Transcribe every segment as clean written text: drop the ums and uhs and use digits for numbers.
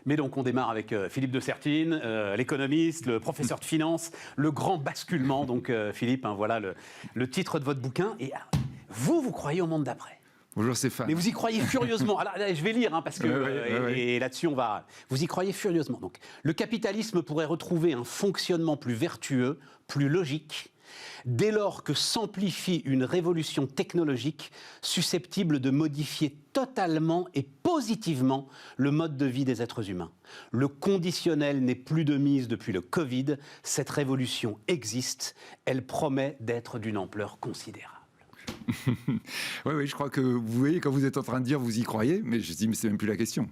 Mais donc on démarre avec Philippe de Sertine, l'économiste, le professeur de finance, le grand basculement. Donc Philippe, hein, voilà le titre de votre bouquin. Et vous croyez au monde d'après? Bonjour Stéphane. Mais vous y croyez furieusement. Alors là, je vais lire, hein, parce que et là-dessus on va. Vous y croyez furieusement. Donc, le capitalisme pourrait retrouver un fonctionnement plus vertueux, plus logique, dès lors que s'amplifie une révolution technologique susceptible de modifier totalement et positivement le mode de vie des êtres humains. Le conditionnel n'est plus de mise depuis le Covid. Cette révolution existe. Elle promet d'être d'une ampleur considérable. Oui, je crois que vous voyez, quand vous êtes en train de dire vous y croyez, mais je dis, mais c'est même plus la question.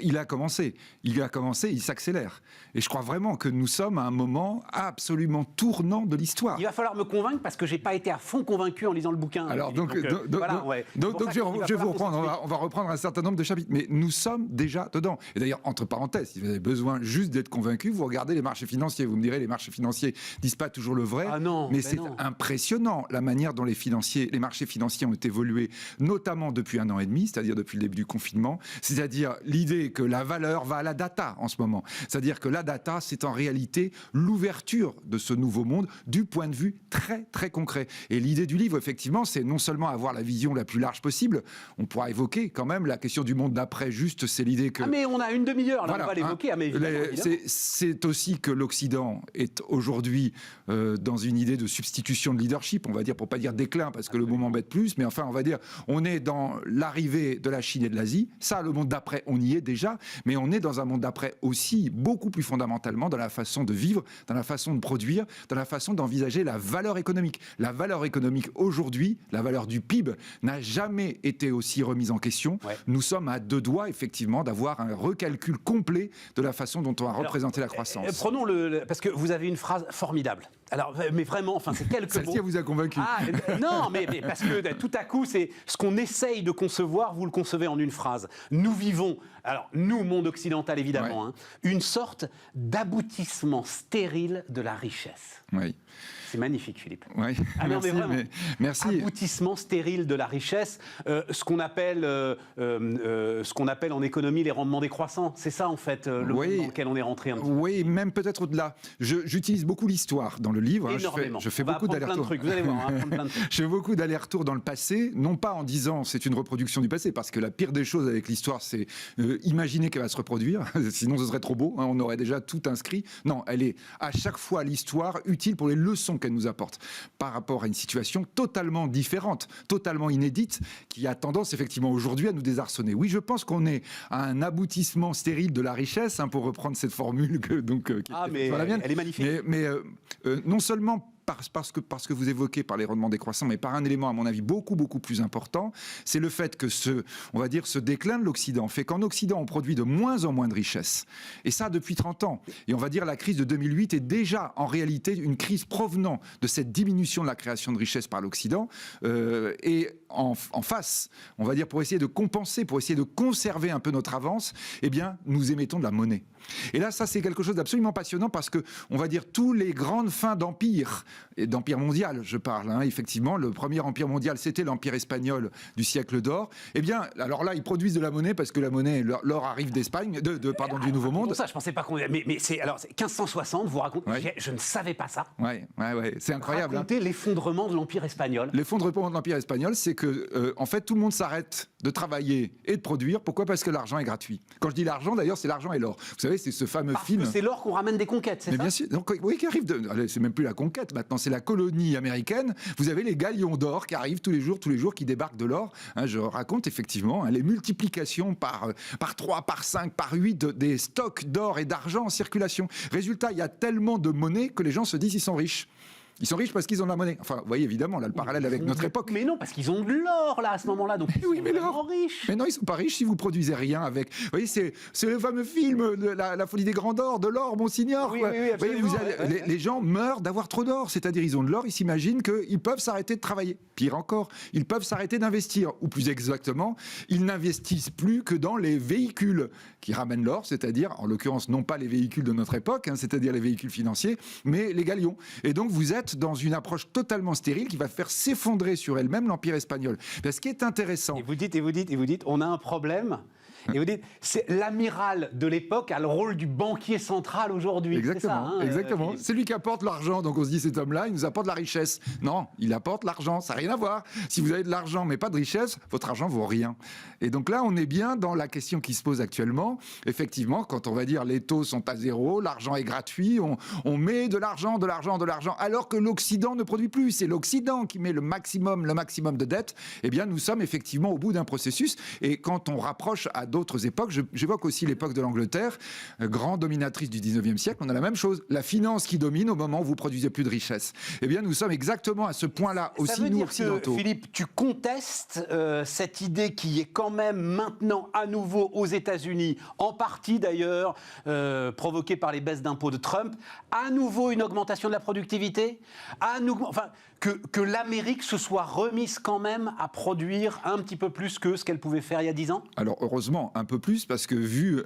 Il a commencé, il s'accélère. Et je crois vraiment que nous sommes à un moment absolument tournant de l'histoire. Il va falloir me convaincre parce que j'ai pas été à fond convaincu en lisant le bouquin. Alors donc je vais vous reprendre, on va reprendre un certain nombre de chapitres, mais nous sommes déjà dedans. Et d'ailleurs, entre parenthèses, si vous avez besoin juste d'être convaincu, vous regardez les marchés financiers. Vous me direz, les marchés financiers disent pas toujours le vrai, mais c'est impressionnant la manière dont les marchés financiers ont évolué, notamment depuis 1 an et demi, c'est-à-dire depuis le début du confinement, c'est-à-dire l'idée que la valeur va à la data en ce moment. C'est-à-dire que la data, c'est en réalité l'ouverture de ce nouveau monde du point de vue très, très concret. Et l'idée du livre, effectivement, c'est non seulement avoir la vision la plus large possible, on pourra évoquer quand même la question du monde d'après, juste, c'est l'idée que... Ah mais on a une demi-heure, là, voilà, on va l'évoquer. C'est aussi que l'Occident est aujourd'hui dans une idée de substitution de leadership, on va dire, pour pas dire déclin, parce que le mot m'embête plus, mais enfin, on va dire, on est dans l'arrivée de la Chine et de l'Asie. Ça, le monde d'après, on y est déjà, mais on est dans un monde d'après aussi, beaucoup plus fondamentalement, dans la façon de vivre, dans la façon de produire, dans la façon d'envisager la valeur économique. La valeur économique aujourd'hui, la valeur du PIB, n'a jamais été aussi remise en question. Ouais. Nous sommes à 2 doigts, effectivement, d'avoir un recalcul complet de la façon dont on va représenter la croissance. Prenons parce que vous avez une phrase formidable. Alors, mais vraiment, enfin, c'est quelques mots. Celle-ci vous a convaincu. Non, mais parce que tout à coup, c'est ce qu'on essaye de concevoir, vous le concevez en une phrase. Nous vivons, alors nous, monde occidental évidemment, ouais. Une sorte d'aboutissement stérile de la richesse. Oui. C'est magnifique, Philippe. Oui, non, mais vraiment, merci. Aboutissement stérile de la richesse, ce qu'on appelle en économie les rendements décroissants. C'est ça, en fait, le monde dans lequel on est rentré un petit peu. Oui, même peut-être au-delà. J'utilise beaucoup l'histoire dans le livre. Énormément. Je fais beaucoup d'allers-retours. Vous allez voir, on va apprendre plein de trucs. Je fais beaucoup d'allers-retours dans le passé, non pas en disant c'est une reproduction du passé, parce que la pire des choses avec l'histoire, c'est imaginer qu'elle va se reproduire. Sinon, ce serait trop beau. Hein, on aurait déjà tout inscrit. Non, elle est à chaque fois l'histoire utile pour les leçons qu'elle nous apporte par rapport à une situation totalement différente, totalement inédite, qui a tendance effectivement aujourd'hui à nous désarçonner. Oui, je pense qu'on est à un aboutissement stérile de la richesse, hein, pour reprendre cette formule qui mais la mienne. Elle est magnifique. Mais non seulement parce que vous évoquez par les rendements décroissants, mais par un élément à mon avis beaucoup plus important, c'est le fait que ce déclin de l'Occident fait qu'en Occident on produit de moins en moins de richesses, et ça depuis 30 ans, et on va dire la crise de 2008 est déjà en réalité une crise provenant de cette diminution de la création de richesses par l'Occident, et en face, on va dire, pour essayer de compenser, pour essayer de conserver un peu notre avance, eh bien nous émettons de la monnaie. Et là, ça c'est quelque chose d'absolument passionnant, parce que on va dire tous les grandes fins d'empire, et d'empire mondial, je parle, hein, effectivement, le premier empire mondial, c'était l'empire espagnol du siècle d'or. Eh bien, alors là, ils produisent de la monnaie parce que la monnaie, l'or arrive d'Espagne, du Nouveau Monde. Ça, je pensais pas qu'on. Mais c'est 1560. Vous racontez. Ouais. Je ne savais pas ça. Ouais, c'est incroyable. Racontez l'effondrement de l'empire espagnol. L'effondrement de l'empire espagnol, c'est que en fait, tout le monde s'arrête de travailler et de produire. Pourquoi ? Parce que l'argent est gratuit. Quand je dis l'argent, d'ailleurs, c'est l'argent et l'or. Vous savez, c'est ce fameux film. Parce que c'est l'or qu'on ramène des conquêtes, c'est ça ? Bien sûr. Donc, oui, qui arrive c'est même plus la conquête. Maintenant, c'est la colonie américaine. Vous avez les galions d'or qui arrivent tous les jours, qui débarquent de l'or. Hein, je raconte effectivement les multiplications par 3, par 5, par 8 des stocks d'or et d'argent en circulation. Résultat, il y a tellement de monnaie que les gens se disent qu'ils sont riches. Ils sont riches parce qu'ils ont de la monnaie. Enfin, vous voyez évidemment là le parallèle avec notre époque. Mais non, parce qu'ils ont de l'or là à ce moment-là, donc ils sont vraiment riches. Mais non, ils sont pas riches si vous produisez rien avec. Vous voyez, c'est le fameux film la folie des grands d'or, de l'or, Monsignor. Oui, absolument. Les gens meurent d'avoir trop d'or, c'est-à-dire ils ont de l'or, ils s'imaginent qu'ils peuvent s'arrêter de travailler. Pire encore, ils peuvent s'arrêter d'investir, ou plus exactement, ils n'investissent plus que dans les véhicules qui ramènent l'or, c'est-à-dire en l'occurrence non pas les véhicules de notre époque, hein, c'est-à-dire les véhicules financiers, mais les galions. Et donc vous êtes dans une approche totalement stérile qui va faire s'effondrer sur elle-même l'Empire espagnol. Ce qui est intéressant... Et vous dites, on a un problème Et vous dites, c'est l'amiral de l'époque a le rôle du banquier central aujourd'hui. Exactement, c'est ça, exactement. C'est lui qui apporte l'argent, donc on se dit cet homme-là, il nous apporte la richesse. Non, il apporte l'argent, ça n'a rien à voir. Si vous avez de l'argent mais pas de richesse, votre argent vaut rien. Et donc là, on est bien dans la question qui se pose actuellement. Effectivement, quand on va dire les taux sont à zéro, l'argent est gratuit, on met de l'argent, alors que l'Occident ne produit plus. C'est l'Occident qui met le maximum de dette. Eh bien, nous sommes effectivement au bout d'un processus. Et quand on rapproche à d'autres époques, j'évoque aussi l'époque de l'Angleterre, grande dominatrice du 19e siècle, on a la même chose. La finance qui domine au moment où vous produisez plus de richesse. Eh bien, nous sommes exactement à ce point-là aussi, nous, occidentaux. Philippe, tu contestes cette idée qui est quand même maintenant à nouveau aux États-Unis, en partie d'ailleurs provoquée par les baisses d'impôts de Trump, à nouveau une augmentation de la productivité, que l'Amérique se soit remise quand même à produire un petit peu plus que ce qu'elle pouvait faire il y a 10 ans ? Alors heureusement, un peu plus, parce que vu,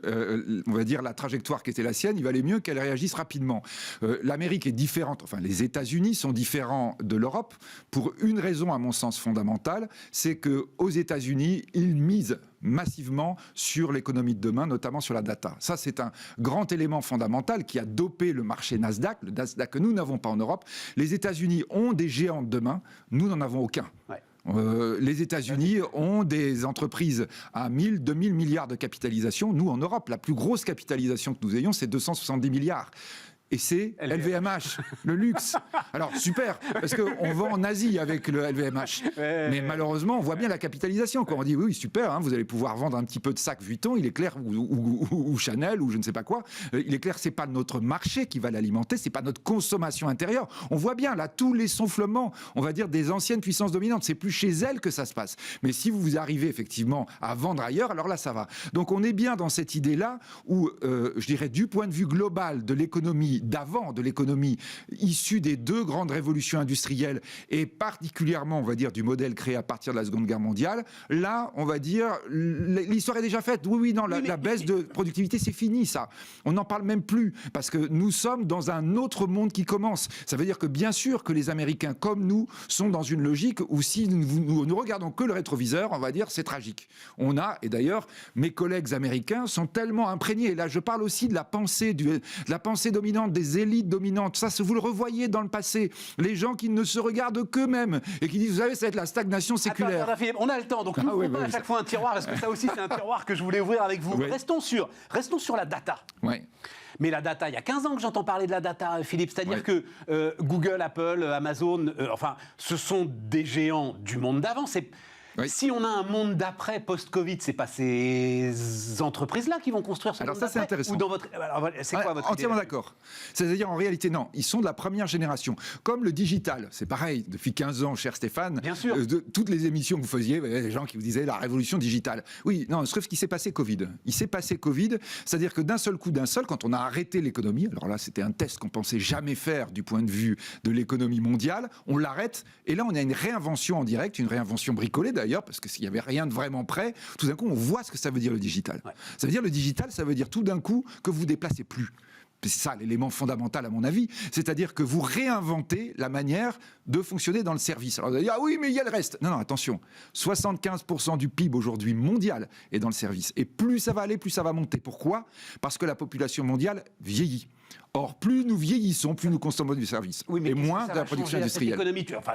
on va dire, la trajectoire qui était la sienne, il valait mieux qu'elle réagisse rapidement. L'Amérique est différente, enfin les États-Unis sont différents de l'Europe pour une raison à mon sens fondamentale, c'est qu'aux États-Unis, ils misent massivement sur l'économie de demain, notamment sur la data. Ça, c'est un grand élément fondamental qui a dopé le marché Nasdaq, le Nasdaq que nous n'avons pas en Europe. Les États-Unis ont des géants de demain, nous n'en avons aucun. Ouais. Les États-Unis ont des entreprises à 1000, 2000 milliards de capitalisation. Nous, en Europe, la plus grosse capitalisation que nous ayons, c'est 270 milliards. Et c'est LVMH, le luxe. Alors, super, parce qu'on vend en Asie avec le LVMH. Mais malheureusement, on voit bien la capitalisation. Quand on dit, oui, super, hein, vous allez pouvoir vendre un petit peu de sac Vuitton, il est clair, ou Chanel, ou je ne sais pas quoi. Il est clair que ce n'est pas notre marché qui va l'alimenter, ce n'est pas notre consommation intérieure. On voit bien, là, tous les sonflements, on va dire, des anciennes puissances dominantes. C'est plus chez elles que ça se passe. Mais si vous arrivez, effectivement, à vendre ailleurs, alors là, ça va. Donc, on est bien dans cette idée-là où, je dirais, du point de vue global de l'économie d'avant, de l'économie issue des deux grandes révolutions industrielles et particulièrement, on va dire, du modèle créé à partir de la Seconde Guerre mondiale, là, on va dire, l'histoire est déjà faite. Oui, non, la baisse de productivité, c'est fini, ça. On n'en parle même plus parce que nous sommes dans un autre monde qui commence. Ça veut dire que, bien sûr, que les Américains, comme nous, sont dans une logique où si nous regardons que le rétroviseur, on va dire, c'est tragique. On a, et d'ailleurs, mes collègues américains sont tellement imprégnés, et là, je parle aussi de la pensée dominante, des élites dominantes. Ça, vous le revoyez dans le passé. Les gens qui ne se regardent qu'eux-mêmes et qui disent, vous savez, ça va être la stagnation séculaire. Attends, Philippe, on a le temps. Donc, nous, on a à chaque fois un tiroir. Est-ce que ça aussi, c'est un tiroir que je voulais ouvrir avec vous? Restons sur la data. Ouais. Mais la data, il y a 15 ans que j'entends parler de la data, Philippe. C'est-à-dire que Google, Apple, Amazon, ce sont des géants du monde d'avant. Si on a un monde d'après, post-Covid, c'est pas ces entreprises-là qui vont construire ce monde d'après. Alors ça, c'est intéressant. Ou dans votre... Alors, c'est quoi votre entièrement d'accord. C'est-à-dire, en réalité, non. Ils sont de la première génération. Comme le digital, c'est pareil. Depuis 15 ans, cher Stéphane, bien sûr. Toutes les émissions que vous faisiez, les gens qui vous disaient la révolution digitale. Oui, non, sauf qu'il s'est passé Covid. Il s'est passé Covid, c'est-à-dire que d'un seul coup, quand on a arrêté l'économie, alors là, c'était un test qu'on pensait jamais faire du point de vue de l'économie mondiale, on l'arrête, et là, on a une réinvention en direct, une réinvention bricolée d'ailleurs, parce que s'il n'y avait rien de vraiment prêt, tout d'un coup, on voit ce que ça veut dire le digital. Ouais. Ça veut dire le digital, ça veut dire tout d'un coup que vous déplacez plus. C'est ça l'élément fondamental à mon avis, c'est-à-dire que vous réinventez la manière de fonctionner dans le service. Alors vous allez dire, ah oui, mais il y a le reste. Non, attention, 75% du PIB aujourd'hui mondial est dans le service. Et plus ça va aller, plus ça va monter. Pourquoi ? Parce que la population mondiale vieillit. Or, plus nous vieillissons, plus nous consommons du service. Oui, et moins de la production industrielle.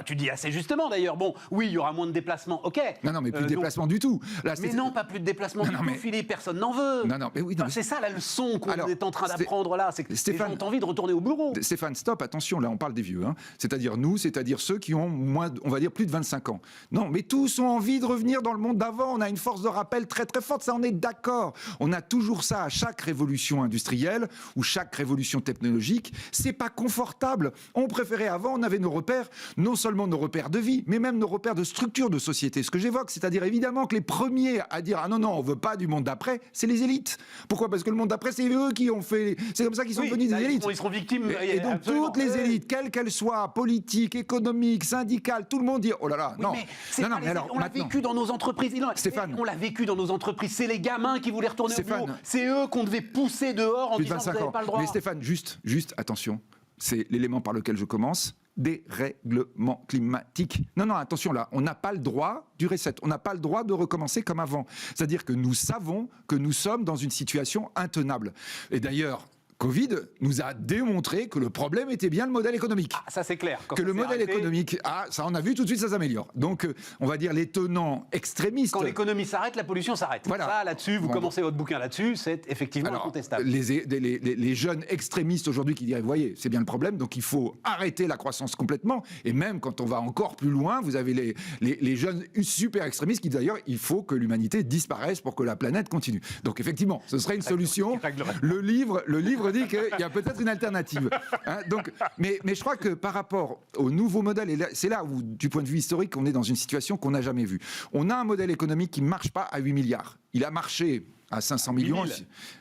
Tu dis assez justement d'ailleurs. Bon, oui, il y aura moins de déplacements, ok. Non, mais plus de déplacements du tout. Là, mais non, pas plus de déplacements du tout, Philippe, personne n'en veut. Mais oui. C'est ça la leçon qu'on est en train d'apprendre là, c'est que les gens ont envie de retourner au bureau. Stéphane, stop, attention, là on parle des vieux. Hein. C'est-à-dire nous, c'est-à-dire ceux qui ont moins, on va dire plus de 25 ans. Non, mais tous ont envie de revenir dans le monde d'avant. On a une force de rappel très très forte, ça on est d'accord. On a toujours ça à chaque révolution industrielle ou chaque révolution technologique. C'est pas confortable. On préférait avant, on avait nos repères, non seulement nos repères de vie, mais même nos repères de structure de société. Ce que j'évoque, c'est-à-dire évidemment que les premiers à dire « Ah non, on veut pas du monde d'après », c'est les élites. Pourquoi ? Parce que le monde d'après, c'est eux qui ont fait... C'est comme ça qu'ils sont devenus des élites. Ils seront victimes. Et donc toutes les élites, quelles qu'elles soient, politiques, économiques, syndicales, tout le monde dit « Oh là là, non ». Mais alors, on l'a vécu dans nos entreprises. Stéphane. On l'a vécu dans nos entreprises. C'est les gamins qui voulaient retourner au bureau. C'est eux qu'on devait pousser dehors en disant « Vous n'avez pas le droit ». Mais Stéphane, juste, attention, c'est l'élément par lequel je commence. dérèglement climatique. Non, attention là, on n'a pas le droit du reset, on n'a pas le droit de recommencer comme avant. C'est-à-dire que nous savons que nous sommes dans une situation intenable. Et d'ailleurs, Covid nous a démontré que le problème était bien le modèle économique. Ah, ça c'est clair. Que le modèle économique, ça on a vu tout de suite, ça s'améliore. Donc on va dire les tenants extrémistes. Quand l'économie s'arrête, la pollution s'arrête. Voilà. Ça là-dessus, vous commencez votre bouquin là-dessus, c'est effectivement incontestable. Les jeunes extrémistes aujourd'hui qui diraient, vous voyez, c'est bien le problème, donc il faut arrêter la croissance complètement. Et même quand on va encore plus loin, vous avez les jeunes super extrémistes qui disent d'ailleurs, il faut que l'humanité disparaisse pour que la planète continue. Donc effectivement, ce serait une solution. Le livre dit qu'il y a peut-être une alternative. Hein, donc, mais je crois que par rapport au nouveau modèle, et c'est là où, du point de vue historique, on est dans une situation qu'on n'a jamais vue. On a un modèle économique qui ne marche pas à 8 milliards. Il a marché à 500 millions,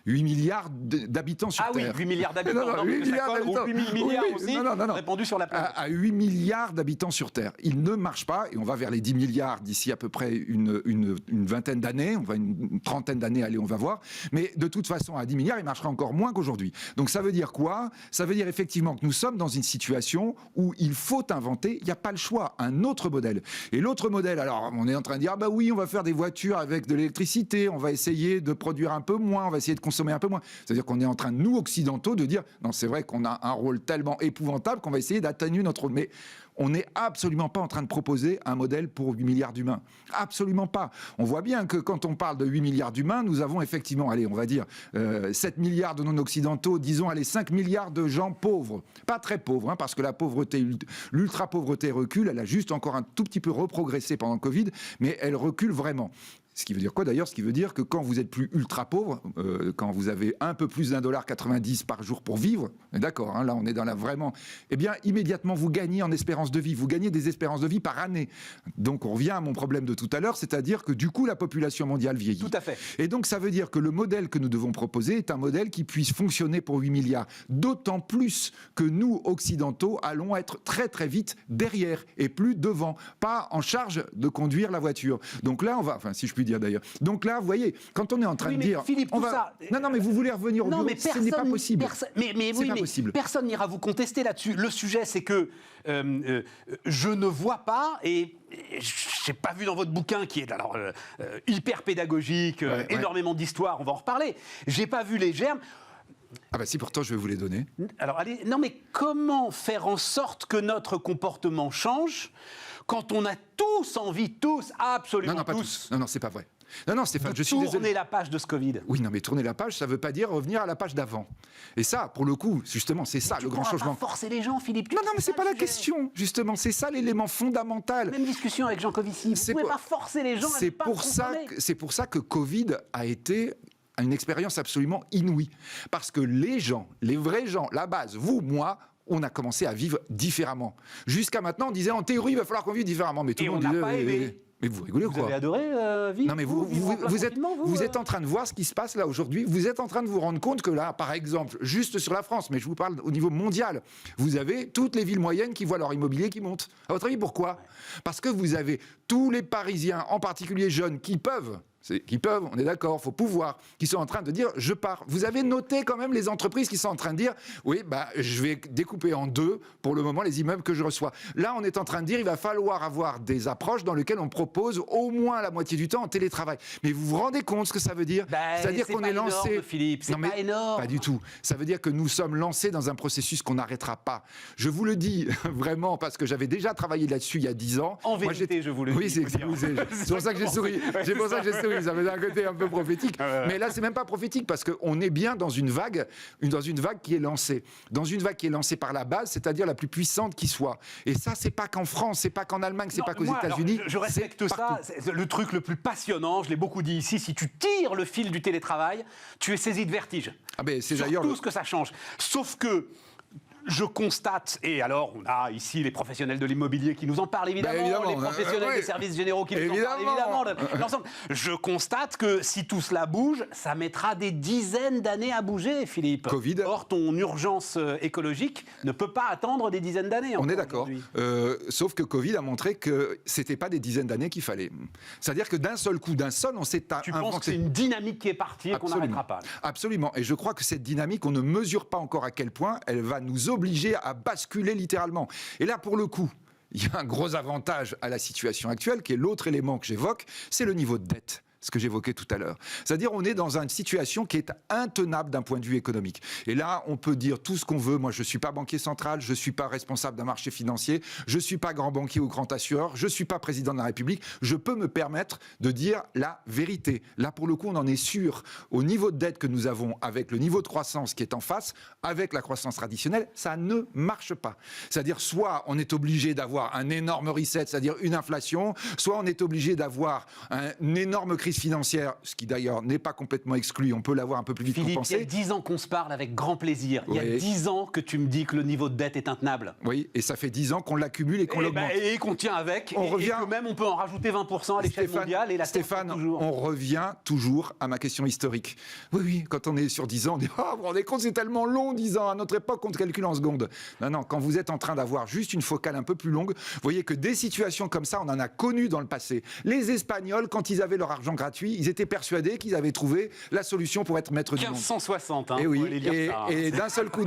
8 milliards d'habitants sur Terre. Ah oui, 8 milliards d'habitants. Non, 8 milliards d'habitants. 8 000 milliards aussi, répandus sur la planète. À 8 milliards d'habitants sur Terre. Il ne marche pas, et on va vers les 10 milliards d'ici à peu près une vingtaine d'années, on va une trentaine d'années, allez, on va voir. Mais de toute façon, à 10 milliards, il marchera encore moins qu'aujourd'hui. Donc ça veut dire quoi ? Ça veut dire effectivement que nous sommes dans une situation où il faut inventer, il n'y a pas le choix, un autre modèle. Et l'autre modèle, alors on est en train de dire, ah bah oui, on va faire des voitures avec de l'électricité, on va essayer de produire un peu moins, on va essayer de consommer un peu moins. C'est-à-dire qu'on est en train, nous, occidentaux, de dire, non, c'est vrai qu'on a un rôle tellement épouvantable qu'on va essayer d'atténuer notre rôle. Mais on n'est absolument pas en train de proposer un modèle pour 8 milliards d'humains. Absolument pas. On voit bien que quand on parle de 8 milliards d'humains, nous avons effectivement, allez, on va dire, 7 milliards de non-occidentaux, disons, allez, 5 milliards de gens pauvres. Pas très pauvres, hein, parce que la pauvreté, l'ultra-pauvreté recule, elle a juste encore un tout petit peu reprogressé pendant le Covid, mais elle recule vraiment. Ce qui veut dire quoi d'ailleurs ? Ce qui veut dire que quand vous êtes plus ultra pauvre, quand vous avez un peu plus d'1,90 $ par jour pour vivre, d'accord, hein, là on est dans la vraiment, eh bien immédiatement vous gagnez en espérance de vie, vous gagnez des espérances de vie par année. Donc on revient à mon problème de tout à l'heure, c'est-à-dire que du coup la population mondiale vieillit. Tout à fait. Et donc ça veut dire que le modèle que nous devons proposer est un modèle qui puisse fonctionner pour 8 milliards. D'autant plus que nous, occidentaux, allons être très très vite derrière et plus devant, pas en charge de conduire la voiture. Donc là on va, enfin si je puis dire d'ailleurs. Donc là, vous voyez, quand on est en train de dire... Philippe, on va... ça... Non, mais vous voulez revenir au bureau, ce n'est pas possible. Possible. Personne n'ira vous contester là-dessus. Le sujet, c'est que je ne vois pas, et je n'ai pas vu dans votre bouquin, qui est alors hyper pédagogique, énormément d'histoire, on va en reparler, j'ai pas vu les germes. Ah bah si, pourtant je vais vous les donner. Alors allez, non mais comment faire en sorte que notre comportement change quand on a tous envie, absolument non, pas tous. Non, c'est pas vrai. Non, Stéphane, je suis désolé. Tourner la page de ce Covid. Oui, non, mais tourner la page, ça ne veut pas dire revenir à la page d'avant. Et ça, pour le coup, justement, c'est ça le grand changement. Tu ne forcer les gens, Philippe. Non, mais c'est pas la question, justement. C'est ça l'élément fondamental. Même discussion avec Jean Covici. Vous ne pouvez pas forcer les gens. C'est pour ça que Covid a été une expérience absolument inouïe. Parce que les gens, les vrais gens, la base, vous, moi, on a commencé à vivre différemment. Jusqu'à maintenant, on disait en théorie, il va falloir qu'on vive différemment. Mais tout le monde disait. Pas aimé. Mais vous rigolez ou quoi ? Vous avez adoré vivre ? Non, mais vous êtes en train de voir ce qui se passe là aujourd'hui. Vous êtes en train de vous rendre compte que là, par exemple, juste sur la France, mais je vous parle au niveau mondial, vous avez toutes les villes moyennes qui voient leur immobilier qui monte. À votre avis, pourquoi ? Parce que vous avez tous les Parisiens, en particulier jeunes, qui peuvent, on est d'accord, faut pouvoir, qui sont en train de dire je pars. Vous avez noté quand même les entreprises qui sont en train de dire oui, je vais découper en deux pour le moment les immeubles que je reçois. Là, on est en train de dire il va falloir avoir des approches dans lesquelles on propose au moins la moitié du temps en télétravail. Mais vous vous rendez compte ce que ça veut dire ? C'est-à-dire qu'on est lancé. Énorme, Philippe, c'est pas énorme. Pas du tout. Ça veut dire que nous sommes lancés dans un processus qu'on n'arrêtera pas. Je vous le dis vraiment parce que j'avais déjà travaillé là-dessus il y a 10 ans. En vérité, je vous le dis. Oui, c'est pour ça que j'ai souri. C'est pour ça que j'ai souri. Ça avait un côté un peu prophétique. Mais là, c'est même pas prophétique parce qu'on est bien dans une vague qui est lancée. Dans une vague qui est lancée par la base, c'est-à-dire la plus puissante qui soit. Et ça, c'est pas qu'en France, c'est pas qu'en Allemagne, c'est pas qu'aux États-Unis. Je respecte ça. C'est le truc le plus passionnant. Je l'ai beaucoup dit ici. Si tu tires le fil du télétravail, tu es saisi de vertige. Ah ben, c'est sur d'ailleurs tout ce que ça change. Sauf que je constate, et alors on a ici les professionnels de l'immobilier qui nous en parlent évidemment, les professionnels des services généraux qui nous en parlent évidemment, l'ensemble. Je constate que si tout cela bouge, ça mettra des dizaines d'années à bouger, Philippe. Covid. Or, ton urgence écologique ne peut pas attendre des dizaines d'années. On est d'accord. Sauf que Covid a montré que c'était pas des dizaines d'années qu'il fallait. C'est-à-dire que d'un seul coup, on s'est Tu penses que c'est une dynamique qui est partie et qu'on n'arrêtera pas ? Absolument. Et je crois que cette dynamique, on ne mesure pas encore à quel point elle va nous obligés à basculer littéralement. Et là, pour le coup, il y a un gros avantage à la situation actuelle, qui est l'autre élément que j'évoque, c'est le niveau de dette. Ce que j'évoquais tout à l'heure. C'est-à-dire on est dans une situation qui est intenable d'un point de vue économique. Et là, on peut dire tout ce qu'on veut. Moi, je ne suis pas banquier central, je ne suis pas responsable d'un marché financier, je ne suis pas grand banquier ou grand assureur, je ne suis pas président de la République. Je peux me permettre de dire la vérité. Là, pour le coup, on en est sûr. Au niveau de dette que nous avons, avec le niveau de croissance qui est en face, avec la croissance traditionnelle, ça ne marche pas. C'est-à-dire soit on est obligé d'avoir un énorme reset, c'est-à-dire une inflation, soit on est obligé d'avoir une énorme crise financière, ce qui d'ailleurs n'est pas complètement exclu, on peut l'avoir un peu plus vite compensé. Il y a 10 ans qu'on se parle avec grand plaisir. Il y a 10 ans que tu me dis que le niveau de dette est intenable. Oui, et ça fait 10 ans qu'on l'accumule et qu'on l'augmente. Et qu'on tient avec, et que même on peut en rajouter 20% à l'échelle mondiale. Et la Stéphane, on revient toujours à ma question historique. Oui, quand on est sur 10 ans, on dit « Oh, vous vous rendez compte, c'est tellement long, 10 ans. À notre époque, on te calcule en secondes. » Non, quand vous êtes en train d'avoir juste une focale un peu plus longue, vous voyez que des situations comme ça, on en a connu dans le passé. Les Espagnols, quand ils avaient leur argent gratuit, ils étaient persuadés qu'ils avaient trouvé la solution pour être maître du monde. 1560, et oui, et d'un seul coup,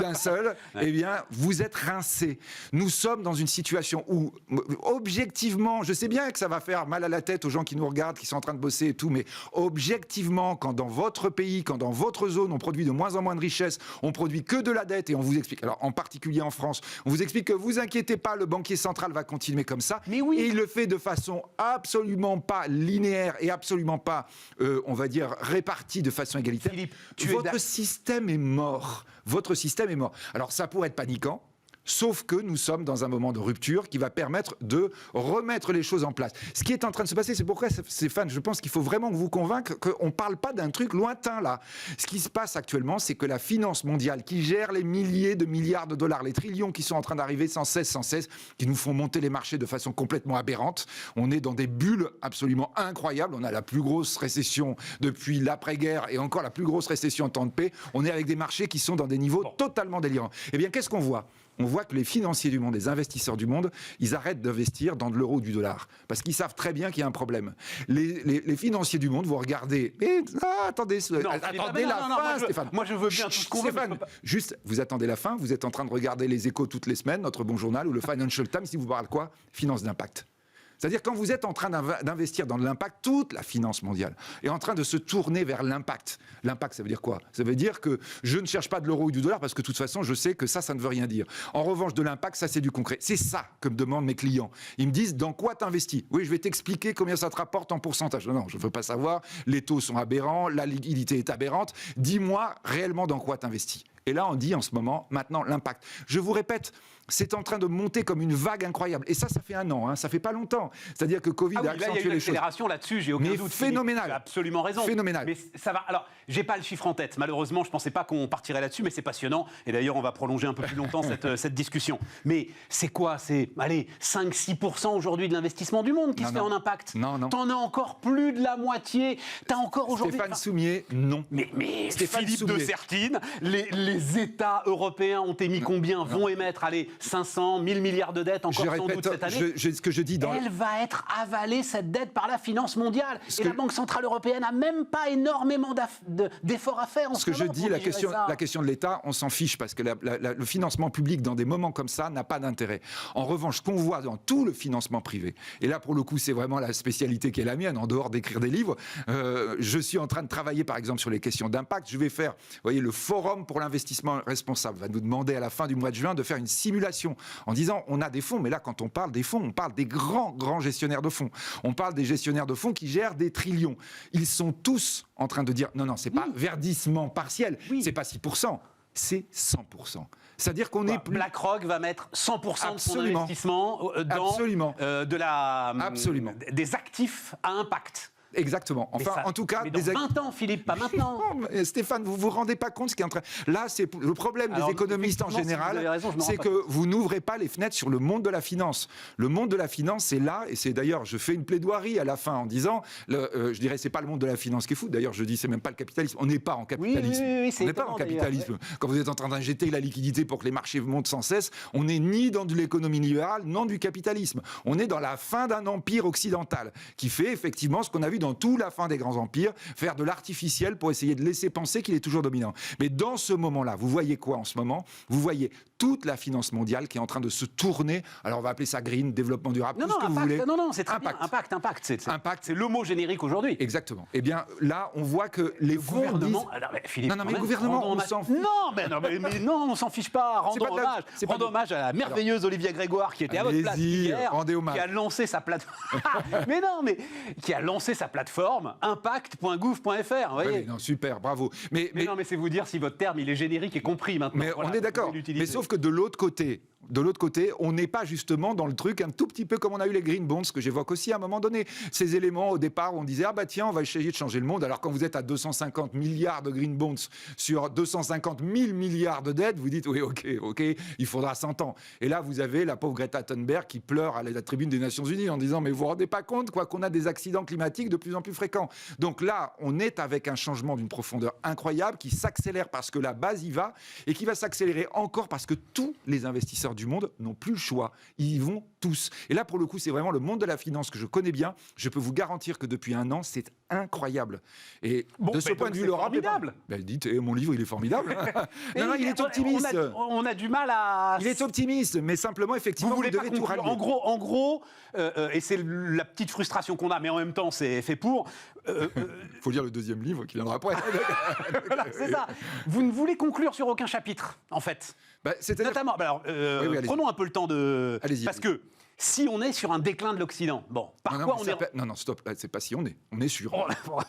eh bien, vous êtes rincés. Nous sommes dans une situation où, objectivement, je sais bien que ça va faire mal à la tête aux gens qui nous regardent, qui sont en train de bosser et tout, mais objectivement, quand dans votre pays, quand dans votre zone, on produit de moins en moins de richesses, on produit que de la dette, et on vous explique, alors en particulier en France, on vous explique que vous inquiétez pas, le banquier central va continuer comme ça, mais oui. Et il le fait de façon absolument pas linéaire et absolument pas, on va dire, répartie de façon égalitaire. Philippe, votre système est mort. Votre système est mort. Alors ça pourrait être paniquant. Sauf que nous sommes dans un moment de rupture qui va permettre de remettre les choses en place. Ce qui est en train de se passer, c'est pourquoi, Stéphane, je pense qu'il faut vraiment vous convaincre qu'on ne parle pas d'un truc lointain là. Ce qui se passe actuellement, c'est que la finance mondiale qui gère les milliers de milliards de dollars, les trillions qui sont en train d'arriver sans cesse, qui nous font monter les marchés de façon complètement aberrante. On est dans des bulles absolument incroyables. On a la plus grosse récession depuis l'après-guerre et encore la plus grosse récession en temps de paix. On est avec des marchés qui sont dans des niveaux totalement délirants. Eh bien, qu'est-ce qu'on voit ? On voit que les financiers du monde, les investisseurs du monde, ils arrêtent d'investir dans de l'euro ou du dollar. Parce qu'ils savent très bien qu'il y a un problème. Les financiers du monde, vous regardez... attendez la fin, Stéphane. Moi, je veux bien tout ce qu'on veut. Stéphane, juste, vous attendez la fin, vous êtes en train de regarder les Échos toutes les semaines, notre bon journal, ou le Financial Times, si vous parlez quoi ? Finance d'impact. C'est-à-dire quand vous êtes en train d'investir dans de l'impact, toute la finance mondiale est en train de se tourner vers l'impact. L'impact, ça veut dire quoi ? Ça veut dire que je ne cherche pas de l'euro ou du dollar parce que de toute façon, je sais que ça ne veut rien dire. En revanche, de l'impact, ça c'est du concret. C'est ça que me demandent mes clients. Ils me disent, dans quoi t'investis ? Oui, je vais t'expliquer combien ça te rapporte en pourcentage. Non, je ne veux pas savoir. Les taux sont aberrants, la liquidité est aberrante. Dis-moi réellement dans quoi t'investis. Et là, on dit en ce moment, maintenant, l'impact. Je vous répète, c'est en train de monter comme une vague incroyable. Et ça fait un an, ça fait pas longtemps. C'est-à-dire que Covid a accentué les choses. Il y a une accélération là-dessus, j'ai aucun doute. Mais phénoménal. Tu as absolument raison. Phénoménal. Mais ça va. Alors, j'ai pas le chiffre en tête. Malheureusement, je pensais pas qu'on partirait là-dessus, mais c'est passionnant. Et d'ailleurs, on va prolonger un peu plus longtemps cette discussion. Mais c'est quoi ? C'est, 5-6% aujourd'hui de l'investissement du monde qui se fait en impact. Non. T'en as encore plus de la moitié. T'as encore aujourd'hui... Stéphane Soumier, non. Mais Philippe de Sertine, les États européens ont émis combien ? Vont émettre, 500, 1000 milliards de dettes encore sans doute cette année. Ce que je dis dans... Elle va être avalée, cette dette, par la finance mondiale. La Banque Centrale Européenne n'a même pas énormément d'efforts à faire en ce moment. Ce que je dis, la question de l'État, on s'en fiche parce que le financement public dans des moments comme ça n'a pas d'intérêt. En revanche, ce qu'on voit dans tout le financement privé, et là pour le coup c'est vraiment la spécialité qui est la mienne, en dehors d'écrire des livres, je suis en train de travailler par exemple sur les questions d'impact. Je vais faire, vous voyez, le Forum pour l'investissement responsable va nous demander à la fin du mois de juin de faire une simulation en disant on a des fonds, mais là quand on parle des fonds, on parle des grands gestionnaires de fonds. On parle des gestionnaires de fonds qui gèrent des trillions. Ils sont tous en train de dire non, c'est pas verdissement partiel, c'est pas 6%, c'est 100%. C'est-à-dire qu'on est plus... BlackRock va mettre 100% de son investissement dans des actifs à impact. Exactement. Enfin, en tout cas... Mais dans 20 ans, Philippe, pas maintenant. Stéphane, vous vous rendez pas compte ce qui est en train... Là, c'est le problème des économistes en général, c'est que vous n'ouvrez pas les fenêtres sur le monde de la finance. Le monde de la finance, c'est là, et c'est d'ailleurs, je fais une plaidoirie à la fin en disant, je dirais, c'est pas le monde de la finance qui est fou. D'ailleurs, je dis, c'est même pas le capitalisme. On n'est pas en capitalisme. On n'est pas en capitalisme. Quand vous êtes en train d'injecter la liquidité pour que les marchés montent sans cesse, on n'est ni dans de l'économie libérale, non du capitalisme. On est dans la fin d'un empire occidental qui fait effectivement ce qu'on a vu dans toute la fin des grands empires, faire de l'artificiel pour essayer de laisser penser qu'il est toujours dominant. Mais dans ce moment-là, vous voyez quoi en ce moment ? Vous voyez toute la finance mondiale qui est en train de se tourner. Alors on va appeler ça green, développement durable, tout ce que vous voulez. Non, c'est très bien. Impact. C'est le mot générique aujourd'hui. Exactement. Eh bien, là, on voit que les gouvernements. Philippe, le gouvernement, on s'en fiche. Non, on s'en fiche pas. Rendons hommage à la merveilleuse Olivia Grégoire qui était à votre place hier, qui a lancé sa plateforme. Qui a lancé sa plateforme impact.gouv.fr. Voyez. Non, super, bravo. Mais c'est vous dire si votre terme il est générique et compris maintenant. Mais on est d'accord. Mais sauf que de l'autre côté, on n'est pas justement dans le truc un tout petit peu comme on a eu les green bonds, que j'évoque aussi à un moment donné. Ces éléments, au départ, on disait, tiens, on va essayer de changer le monde. Alors quand vous êtes à 250 milliards de green bonds sur 250 000 milliards de dettes, vous dites, oui, ok, il faudra 100 ans. Et là, vous avez la pauvre Greta Thunberg qui pleure à la tribune des Nations Unies en disant, mais vous vous rendez pas compte, qu'on a des accidents climatiques de plus en plus fréquents. Donc là, on est avec un changement d'une profondeur incroyable qui s'accélère parce que la base y va et qui va s'accélérer encore parce que tous les investisseurs du monde n'ont plus le choix. Ils y vont tous. Et là, pour le coup, c'est vraiment le monde de la finance que je connais bien. Je peux vous garantir que depuis un an, c'est incroyable. Et de ce point de vue, l'Europe... formidable. Dites, mon livre, il est formidable. non, il est optimiste. On a du mal à... Il est optimiste, mais simplement, effectivement, vous devez tout rallier. En gros, et c'est la petite frustration qu'on a, mais en même temps, c'est fait pour... Il faut lire le deuxième livre qui viendra après. Voilà, c'est ça. Vous ne voulez conclure sur aucun chapitre, en fait. Notamment, prenons un peu le temps de... Allez-y. Parce que si on est sur un déclin de l'Occident, Non, stop, c'est pas si on est sûr.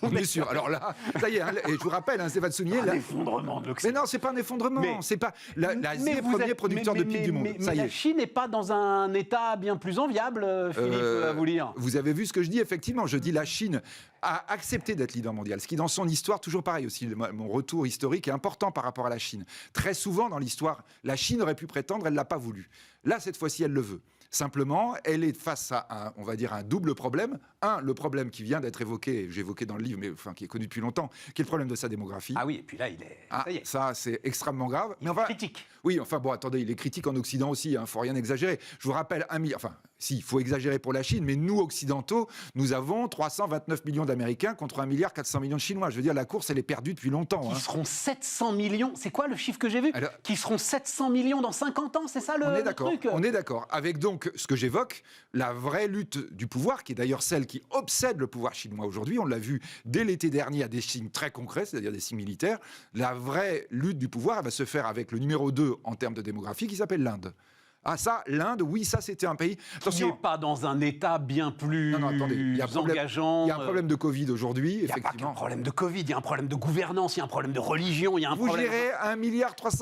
On est sûr. Alors là, ça y est, et je vous rappelle, Stéphane Sounier... Un effondrement de l'Occident. Mais non, c'est pas un effondrement, c'est pas... L'Asie est le premier producteur de pipe du monde, ça y est. La Chine n'est pas dans un état bien plus enviable, Philippe, à vous lire. Vous avez vu ce que je dis, effectivement, je dis la Chine a accepté d'être leader mondial, ce qui dans son histoire, toujours pareil aussi, mon retour historique est important par rapport à la Chine. Très souvent dans l'histoire, la Chine aurait pu prétendre, elle ne l'a pas voulu. Là, cette fois-ci, elle le veut. Simplement, elle est face à un double problème. Le problème qui vient d'être évoqué, j'ai évoqué dans le livre, mais qui est connu depuis longtemps, qui est le problème de sa démographie. Ah oui, et puis là, il est... Ça, c'est extrêmement grave. Mais critique. Oui, attendez, il est critique en Occident aussi, faut rien exagérer. Je vous rappelle, il faut exagérer pour la Chine, mais nous, Occidentaux, nous avons 329 millions d'Américains contre 1,4 milliard de Chinois. Je veux dire, la course, elle est perdue depuis longtemps. Qui seront 700 millions, c'est quoi le chiffre que j'ai vu ? Qui seront 700 millions dans 50 ans, c'est ça le truc ? On est d'accord. Avec donc ce que j'évoque, la vraie lutte du pouvoir, qui est d'ailleurs celle qui obsède le pouvoir chinois aujourd'hui, on l'a vu dès l'été dernier à des signes très concrets, c'est-à-dire des signes militaires, la vraie lutte du pouvoir, elle va se faire avec le numéro 2 en termes de démographie, qui s'appelle l'Inde. L'Inde, oui, ça c'était un pays... Attention, qui n'est pas dans un état bien plus engageant. Il y a un problème de Covid aujourd'hui, effectivement. Il n'y a pas qu'un problème de Covid, il y a un problème de gouvernance, il y a un problème de religion, il y a un problème... Vous gérez 1,3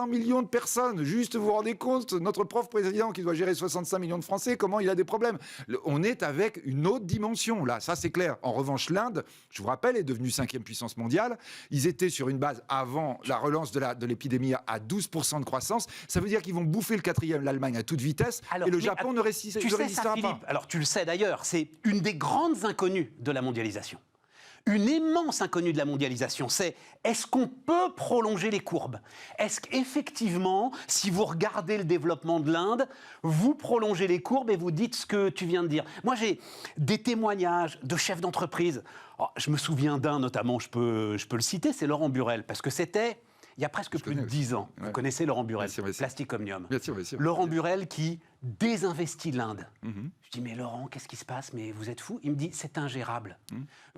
milliard de personnes, juste vous vous rendez compte, notre prof président qui doit gérer 65 millions de Français, comment il a des problèmes. On est avec une autre dimension, là, ça c'est clair. En revanche, l'Inde, je vous rappelle, est devenue 5e puissance mondiale. Ils étaient sur une base, avant la relance de l'épidémie, à 12% de croissance. Ça veut dire qu'ils vont bouffer le 4e, l'Allemagne, à toute vitesse, et le Japon ne résistera pas. Alors tu le sais d'ailleurs, c'est une des grandes inconnues de la mondialisation. Une immense inconnue de la mondialisation, c'est est-ce qu'on peut prolonger les courbes ? Est-ce qu'effectivement, si vous regardez le développement de l'Inde, vous prolongez les courbes et vous dites ce que tu viens de dire ? Moi, j'ai des témoignages de chefs d'entreprise. Je me souviens d'un notamment, je peux le citer, c'est Laurent Burel, parce que c'était... Il y a presque plus de 10 ans. Vous connaissez Laurent Burel, Plastic Omnium. Bien sûr. Laurent Burel qui désinvestit l'Inde. Je dis, mais Laurent, qu'est-ce qui se passe ? Mais vous êtes fou ? Il me dit, c'est ingérable.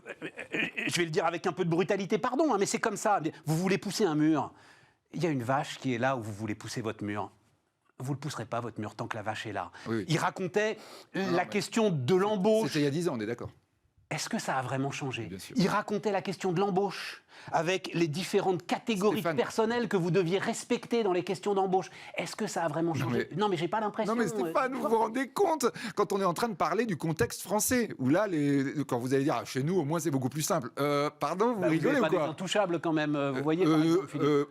Je vais le dire avec un peu de brutalité, pardon, mais c'est comme ça. Vous voulez pousser un mur. Il y a une vache qui est là où vous voulez pousser votre mur. Vous ne le pousserez pas, votre mur, tant que la vache est là. Oui. Il racontait la question de l'embauche. C'était il y a 10 ans, on est d'accord. Est-ce que ça a vraiment changé ? Il racontait la question de l'embauche, avec les différentes catégories de personnel que vous deviez respecter dans les questions d'embauche. Est-ce que ça a vraiment changé ? Non, mais j'ai pas l'impression... Non, mais Stéphane, vous vous rendez compte quand on est en train de parler du contexte français, où là, quand vous allez dire, chez nous, au moins, c'est beaucoup plus simple. Pardon, vous rigolez ou quoi ? Vous n'avez pas des intouchables, quand même, vous voyez